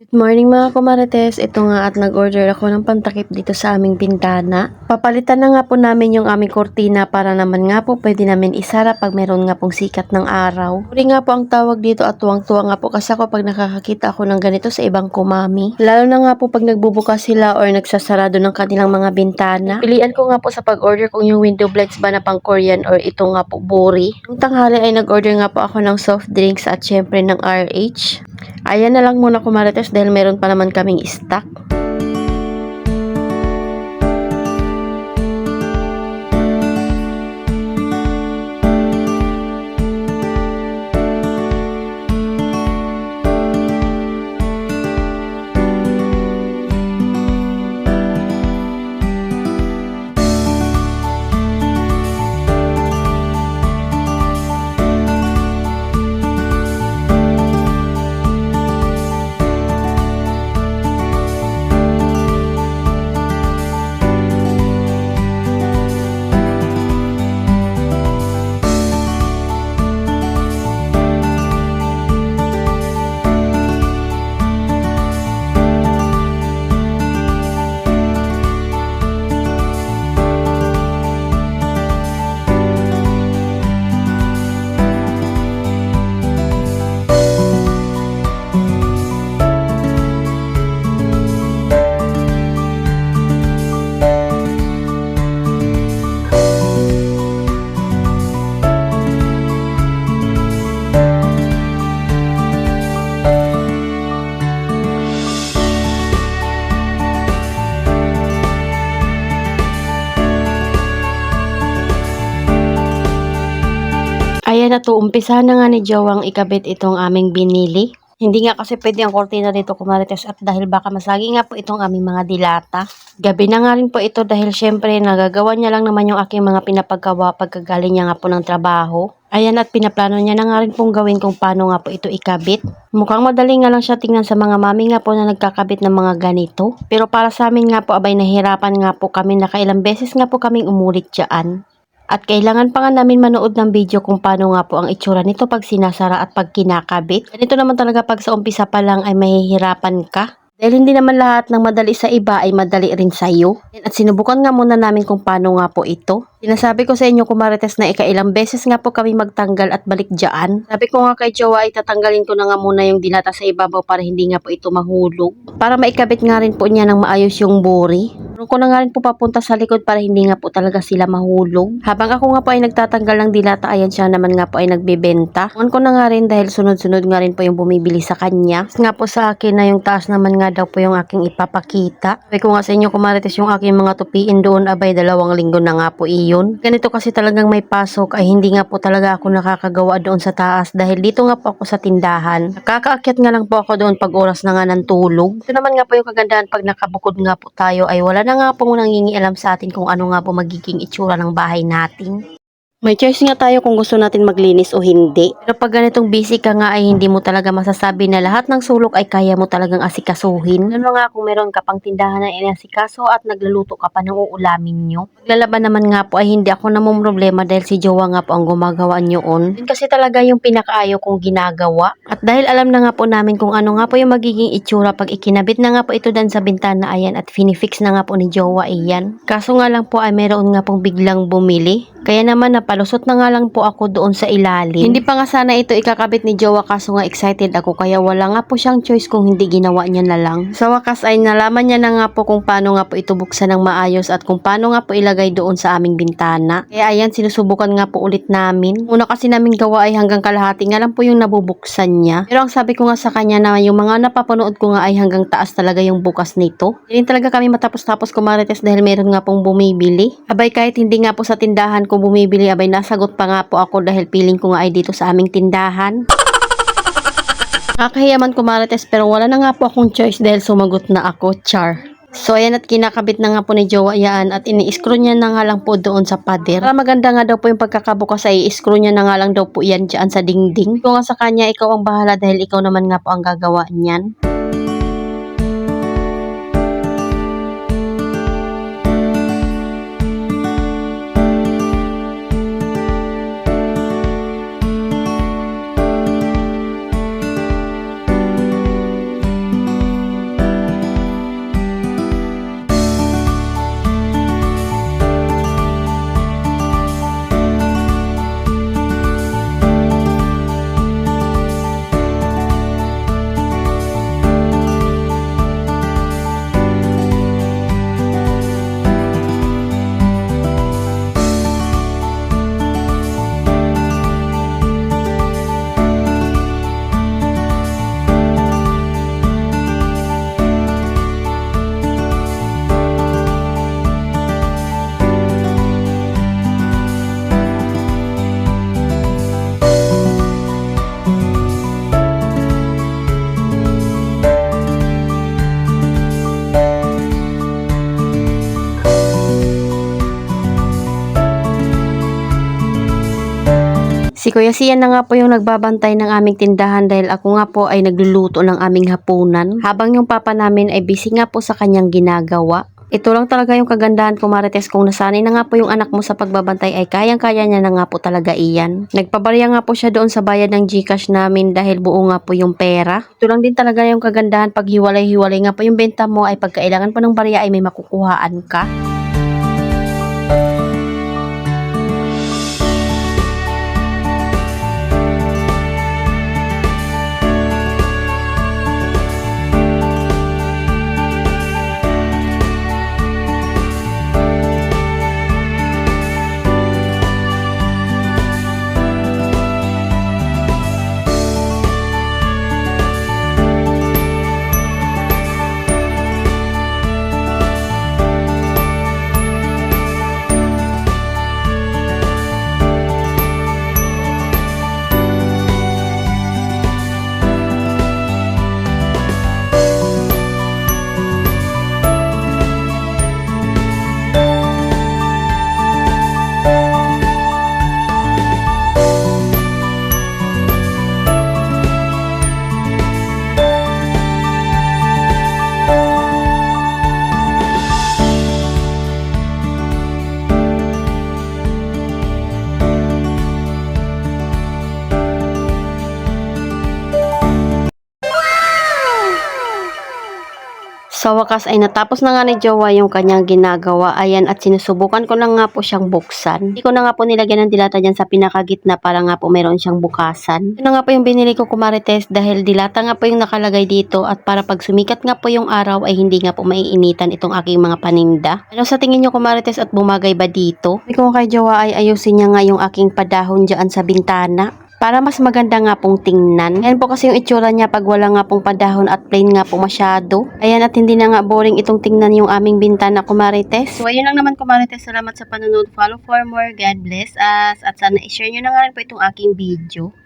Good morning mga kumarites, ito nga at nag-order ako ng pantakip dito sa aming bintana. Papalitan na nga po namin yung aming kortina para naman nga po pwede namin isara pag meron nga pong sikat ng araw. Uri nga po ang tawag dito at tuwang-tuwa nga po kasi ako pag nakakakita ako ng ganito sa ibang kumami. Lalo na nga po pag nagbubukas sila or nagsasarado ng kanilang mga bintana. Pilian ko nga po sa pag-order kung yung window blinds ba na pang Korean or ito nga po buri. Nung tanghali ay nag-order nga po ako ng soft drinks at syempre ng RH. Ayan na lang muna kumarites dahil meron pa naman kaming stock. Ayan na to, umpisa na nga ni Jowang ikabit itong aming binili. Hindi nga kasi pwede ang kortina dito kumarites at dahil baka masagi nga po itong aming mga dilata. Gabi na nga rin po ito dahil syempre nagagawa niya lang naman yung aking mga pinapagawa pagkagaling niya nga po ng trabaho. Ayan at pinaplano niya na nga rin pong gawin kung paano nga po ito ikabit. Mukhang madali nga lang siya tingnan sa mga mami nga po na nagkakabit ng mga ganito. Pero para sa amin nga po abay nahirapan nga po kami, nakailang beses nga po kaming umulit dyan. At kailangan pa nga namin manood ng video kung paano nga po ang itsura nito pag sinasara at pag kinakabit. Ganito naman talaga pag sa umpisa pa lang ay mahihirapan ka. Dahil hindi naman lahat ng madali sa iba ay madali rin sa iyo. At sinubukan nga muna namin kung paano nga po ito. Sinasabi ko sa inyo kumarites na ikailang beses nga po kami magtanggal at balik dyan. Sabi ko nga kay Jowa ay tatanggalin ko na nga muna yung dilata sa ibabaw para hindi nga po ito mahulog. Para maikabit nga rin po niya ng maayos yung buri. Meron ko na nga rin po papunta sa likod para hindi nga po talaga sila mahulog. Habang ako nga po ay nagtatanggal ng dilata, ayan siya naman nga po ay nagbebenta. Kuhan ko na nga rin dahil sunod-sunod nga rin po yung bumibili sa kanya. Nga po sa akin na yung taas naman nga daw po yung aking ipapakita. Sabi ko nga sa inyo kumarites yung aking mga tupiin doon abay 2 linggo na nga po iyon. Ganito kasi talagang may pasok ay hindi nga po talaga ako nakakagawa doon sa taas dahil dito nga po ako sa tindahan. Nakakaakyat nga lang po ako doon pag oras na nga ng tulog. Ito naman nga po yung kagandahan pag nakabukod nga po tayo ay wala na nga po nangingialam sa atin kung ano nga po magiging itsura ng bahay natin. May choice nga tayo kung gusto natin maglinis o hindi. Pero pag ganitong busy ka nga ay hindi mo talaga masasabi na lahat ng sulok ay kaya mo talagang asikasuhin. Ano nga kung meron ka pang tindahan na inasikaso at nagluluto ka pa ng uulamin nyo. Paglalaban naman nga po ay hindi ako namumroblema dahil si Jowa nga po ang gumagawa nyoon. Yun kasi talaga yung pinakaayaw kong ginagawa. At dahil alam na nga po namin kung ano nga po yung magiging itsura pag ikinabit na nga po ito dan sa bintana ayan at finifix na nga po ni Jowa iyan. Kaso nga lang po ay meron nga pong biglang bumili. Kaya naman napalusot na nga lang po ako doon sa ilalim. Hindi pa nga sana ito ikakabit ni Jowa kaso nga excited ako kaya wala nga po siyang choice kung hindi ginawa niya na lang. Sa wakas ay nalaman niya na nga po kung paano nga po ito buksan ng maayos at kung paano nga po ilagay doon sa aming bintana. Kaya ayan sinusubukan nga po ulit namin. Una kasi namin gawa ay hanggang kalahati nga lang po yung nabubuksan niya. Pero ang sabi ko nga sa kanya na yung mga napapanood ko nga ay hanggang taas talaga yung bukas nito. Hindi talaga kami matapos-tapos kumarites dahil meron nga pong bumibili. Abay kahit hindi nga po sa tindahan ko bumibili abay nasagot pa nga po ako dahil feeling ko nga ay dito sa aming tindahan. Nakakahiyaman kumarites pero wala na nga po akong choice dahil sumagot na ako, char. So ayan at kinakabit na nga po ni Jowa yan at ini-screw niya na nga lang po doon sa pader. Para maganda nga daw po yung pagkakabukas ay i-screw niya na nga lang daw po yan dyan sa dingding. Kung nga sa kanya ikaw ang bahala dahil ikaw naman nga po ang gagawa niyan. Si Kuya Sian na nga po yung nagbabantay ng aming tindahan dahil ako nga po ay nagluluto ng aming hapunan. Habang yung papa namin ay busy nga po sa kanyang ginagawa. Ito lang talaga yung kagandahan ko, Marites, kung nasanay na nga po yung anak mo sa pagbabantay ay kayang-kaya niya na nga po talaga iyan. Nagpabarya nga po siya doon sa bayad ng GCash namin dahil buo nga po yung pera. Ito lang din talaga yung kagandahan pag hiwalay-hiwalay nga po yung benta mo ay pagkailangan pa ng barya ay may makukuhaan ka. Sa wakas ay natapos na nga ni Jowa yung kanyang ginagawa. Ayan, at sinusubukan ko na nga po siyang buksan. Hindi ko na nga po nilagyan ng dilata dyan sa pinakagitna para nga po meron siyang bukasan. Ito nga po yung binili ko, Kumarites, dahil dilata nga po yung nakalagay dito at para pag sumikat nga po yung araw ay hindi nga po maiinitan itong aking mga paninda. Ano sa tingin nyo, Kumarites, at bumagay ba dito? Sabi ko kay Jowa ay ayusin niya nga yung aking padahon dyan sa bintana. Para mas maganda nga pong tingnan. Ayan po kasi yung itsura niya pag wala nga pong padahon at plain nga po masyado. Ayan, at hindi na nga boring itong tingnan yung aming bintana, Kumarites. So ayun lang naman, Kumarites. Salamat sa panonood. Follow for more. God bless us. At sana i-share nyo na nga rin po itong aking video.